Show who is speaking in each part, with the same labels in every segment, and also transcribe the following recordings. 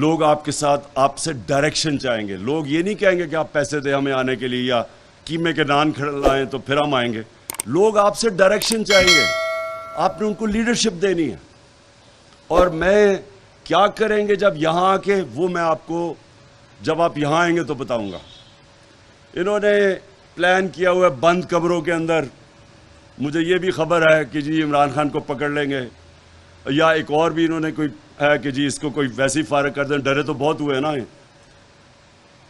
Speaker 1: لوگ آپ کے ساتھ آپ سے ڈائریکشن چاہیں گے. لوگ یہ نہیں کہیں گے کہ آپ پیسے دیں ہمیں آنے کے لیے یا قیمے کے نان کھلائیں تو پھر ہم آئیں گے. لوگ آپ سے ڈائریکشن چاہیں گے, آپ نے ان کو لیڈرشپ دینی ہے. اور میں کیا کریں گے جب یہاں آ کے, وہ میں آپ کو جب آپ یہاں آئیں گے تو بتاؤں گا. انہوں نے پلان کیا ہوا ہے بند کمروں کے اندر. مجھے یہ بھی خبر ہے کہ جی عمران خان کو پکڑ لیں گے, یا ایک اور بھی انہوں نے کوئی ہے کہ جی اس کو کوئی ویسے ہی فارغ کر دیں. ڈرے تو بہت ہوئے نا.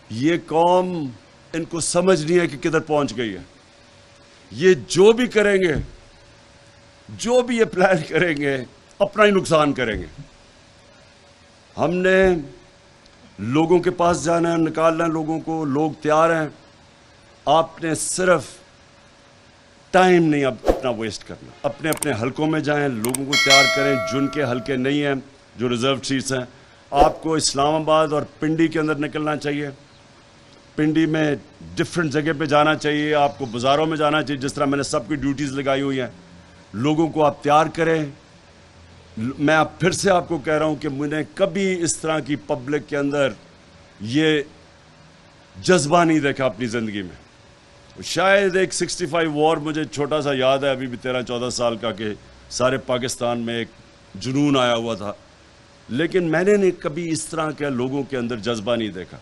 Speaker 1: یہ قوم, ان کو سمجھ نہیں ہے کہ کدھر پہنچ گئی ہے. یہ جو بھی کریں گے, جو بھی یہ پلان کریں گے, اپنا ہی نقصان کریں گے. ہم نے لوگوں کے پاس جانا ہے, نکالنا ہے لوگوں کو. لوگ تیار ہیں. آپ نے صرف ٹائم نہیں اب اپنا ویسٹ کرنا. اپنے اپنے حلقوں میں جائیں, لوگوں کو تیار کریں. جن کے حلقے نہیں ہیں, جو ریزرو سیٹس ہیں, آپ کو اسلام آباد اور پنڈی کے اندر نکلنا چاہیے. پنڈی میں ڈفرینٹ جگہ پہ جانا چاہیے. آپ کو بازاروں میں جانا چاہیے. جس طرح میں نے سب کی ڈیوٹیز لگائی ہوئی ہیں, لوگوں کو آپ تیار کریں. میں اب پھر سے آپ کو کہہ رہا ہوں کہ میں نے کبھی اس طرح کی پبلک کے اندر یہ جذبہ نہیں دیکھا اپنی زندگی میں. شاید ایک 65 وار مجھے چھوٹا سا یاد ہے, ابھی بھی 13-14 سال کا, کہ سارے پاکستان میں ایک جنون آیا ہوا تھا. لیکن میں نے کبھی اس طرح کے لوگوں کے اندر جذبہ نہیں دیکھا.